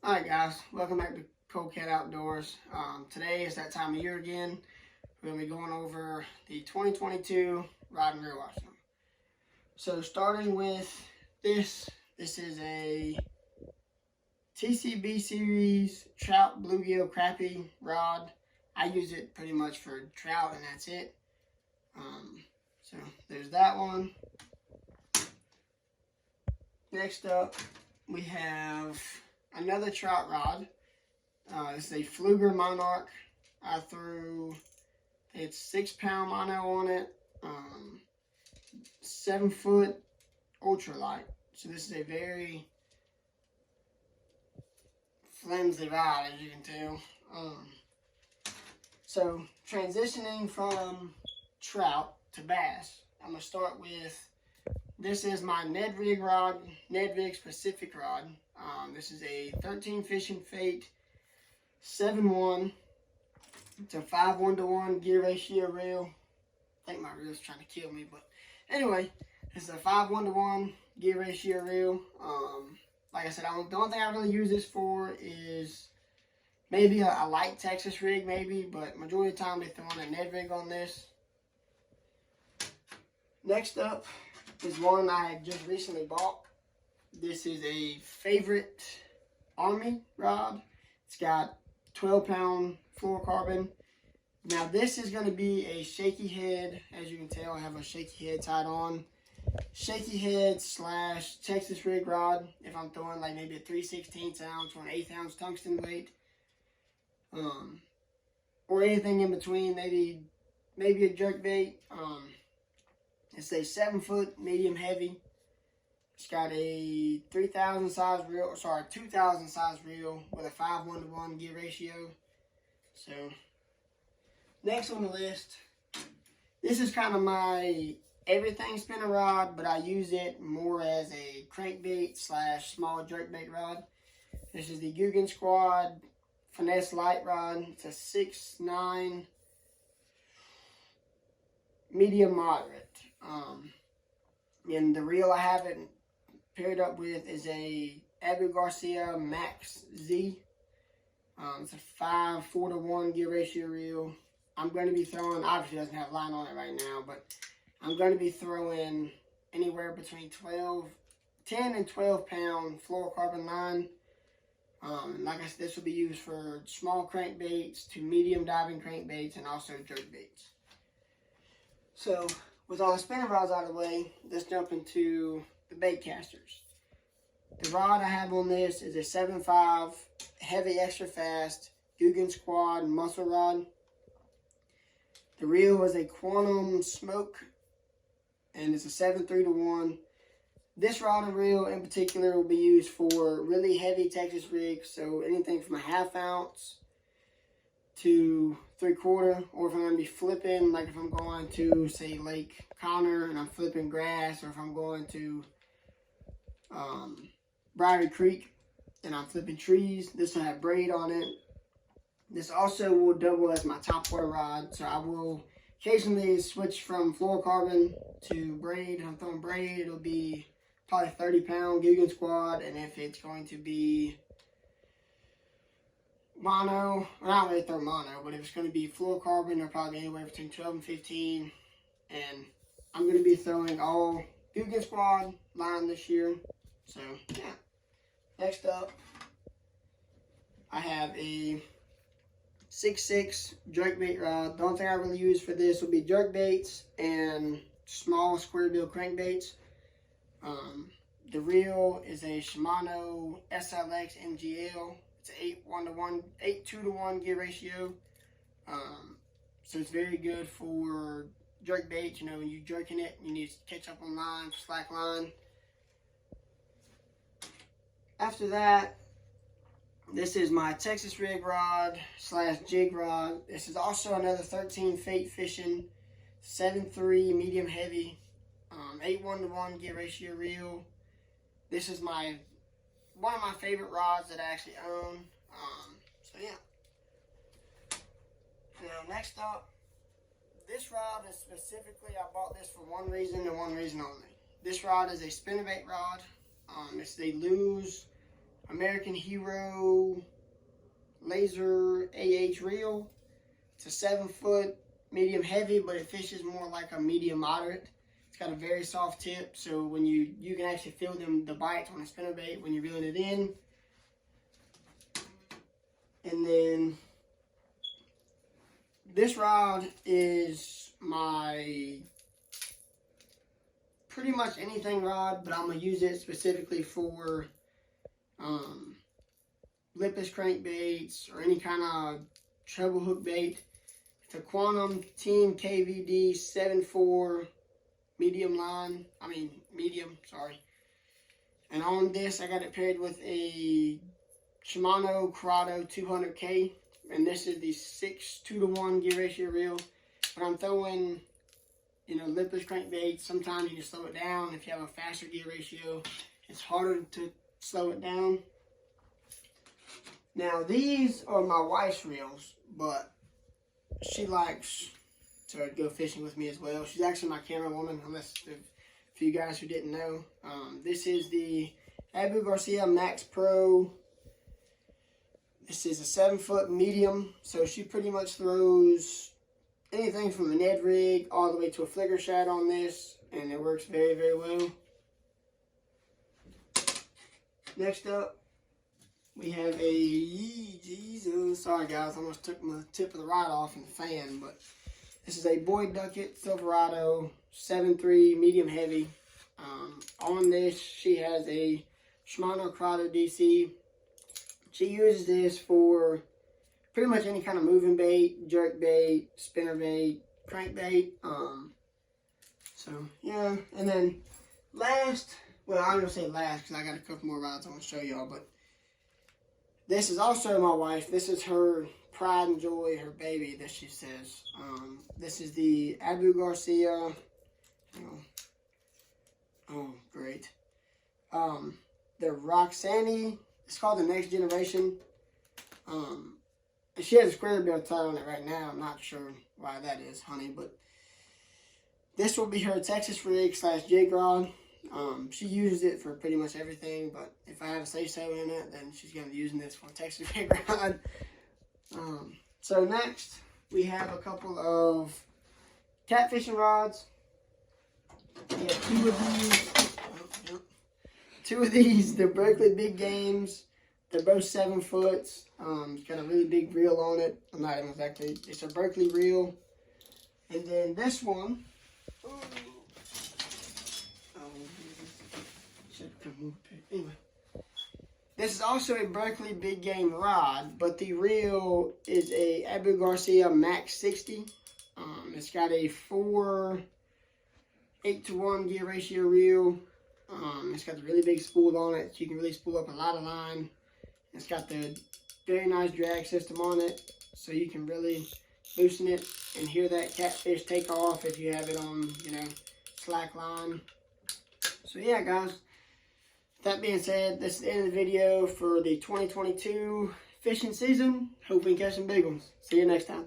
Alright guys, welcome back to Cold Cat Outdoors. Today is that time of year again. We're going to be going over the 2022 rod and reel arsenal. So starting with this is a TCB series trout bluegill crappie rod. I use it pretty much for trout and that's it. So there's that one. Next up we have another trout rod. This is a Pflueger Monarch. I threw, it's 6-pound mono on it, 7-foot ultralight. So this is a very flimsy rod, as you can tell. So transitioning from trout to bass, I'm gonna start with, this is my Ned Rig rod, Ned Rig Pacific rod. This is a 13 Fishing Fate 7-1. It's a 5:1-to-1 gear ratio reel. I think my reel's trying to kill me, but anyway, this is a 5:1-to-1 gear ratio reel. Like I said, the only thing I really use this for is maybe a light Texas rig, maybe, but majority of the time they're throwing a Ned Rig on this. Next up is one I had just recently bought. This is a Favorite Army rod. It's got 12-pound fluorocarbon. Now this is going to be a shaky head. As you can tell, I have a shaky head tied on. Shaky head slash Texas rig rod. If I'm throwing like maybe a 3/16 ounce or an 1/8 ounce tungsten weight, or anything in between, maybe a jerk bait. It's a 7-foot medium heavy. It's got a 3,000 size reel, 2,000 size reel with a 5:1-to-1 gear ratio. So next on the list, this is kind of my everything spinner rod, but I use it more as a crankbait slash small jerkbait rod. This is the Googan Squad Finesse Light Rod. It's a 6'9" medium moderate. And the reel I have it paired up with is a Abu Garcia Max Z. It's a 5:4-to-1 gear ratio reel. I'm going to be throwing, obviously it doesn't have line on it right now, but I'm going to be throwing anywhere between 10 and 12 pound fluorocarbon line. Like I said, this will be used for small crankbaits to medium diving crankbaits and also jerk baits. So with all the spinning rods out of the way, let's jump into the bait casters. The rod I have on this is a 7.5 heavy extra fast Googan Squad muscle rod. The reel is a Quantum Smoke and it's a 7.3-to-1. This rod and reel in particular will be used for really heavy Texas rigs, so anything from a 1/2 ounce to 3/4, or if I'm going to be flipping, like if I'm going to, say, Lake Connor and I'm flipping grass, or if I'm going to Briary Creek and I'm flipping trees, this will have braid on it. This also will double as my top water rod, so I will occasionally switch from fluorocarbon to braid. If I'm throwing braid, it'll be probably 30-pound Googan Squad, and if it's going to be mono, well, I don't really throw mono, but if it's going to be fluorocarbon, they'll probably be anywhere between 12 and 15. And I'm going to be throwing all Googan Squad line this year. So, yeah. Next up, I have a 6.6 jerkbait rod. The only thing I really use for this will be jerkbaits and small square bill crankbaits. The reel is a Shimano SLX MGL. It's an 8:1-to-1 gear ratio. So it's very good for jerk bait. You know, when you're jerking it, you need to catch up on line, slack line. After that, this is my Texas rig rod slash jig rod. This is also another 13 Fate Fishing 7.3 medium heavy 8:1-to-1 gear ratio reel. This is one of my favorite rods that I actually own. So yeah. Now next up, this rod is specifically, I bought this for one reason and one reason only. This rod is a spinnerbait rod. It's the Lew's American Hero Laser AH reel. It's a 7-foot medium heavy, but it fishes more like a medium moderate. It's got a very soft tip, so when you can actually feel the bites on a spinnerbait when you're reeling it in. And then this rod is my pretty much anything rod, but I'm gonna use it specifically for lipless crankbaits or any kind of treble hook bait. It's a Quantum Team KVD 7.4 medium, sorry. And on this, I got it paired with a Shimano Curado 200K, and this is the 6:2-to-1 gear ratio reel. When I'm throwing, lipless crankbaits, sometimes you can slow it down. If you have a faster gear ratio, it's harder to slow it down. Now, these are my wife's reels, but she likes to go fishing with me as well. She's actually my camera woman, unless for you guys who didn't know. This is the Abu Garcia Max Pro. This is a 7-foot medium, so she pretty much throws anything from a Ned rig all the way to a flicker shad on this, and it works very, very well. Next up, we have sorry guys, I almost took my tip of the rod off in the fan, but this is a Boyd Duckett Silverado 7.3 medium heavy. On this, she has a Shimano Curado DC. She uses this for pretty much any kind of moving bait, jerk bait, spinner bait, crankbait. So yeah, and then last, well, I'm gonna say last because I got a couple more rods I want to show y'all, but this is also my wife. This is her pride and joy, her baby that she says. This is the Abu Garcia. Oh, great. The Roxanne. It's called the Next Generation. She has a square bill tie on it right now. I'm not sure why that is, honey, but this will be her Texas rig / jig rod. She uses it for pretty much everything, but if I have a say-so in it, then she's going to be using this for a Texas rig rod. So next, we have a couple of catfishing rods. We have two of these. They're Berkley Big Games. They're both 7 foots. It's got a really big reel on it. I'm not even exactly. It's a Berkley reel. And then this one. Anyway, this is also a Berkley Big Game rod, but the reel is a Abu Garcia Max 60. It's got a 8-to-1 gear ratio reel. It's got the really big spool on it, so you can really spool up a lot of line. It's got the very nice drag system on it, so you can really loosen it and hear that catfish take off if you have it on, slack line. So yeah, guys. That being said, this is the end of the video for the 2022 fishing season. Hope we can catch some big ones. See you next time.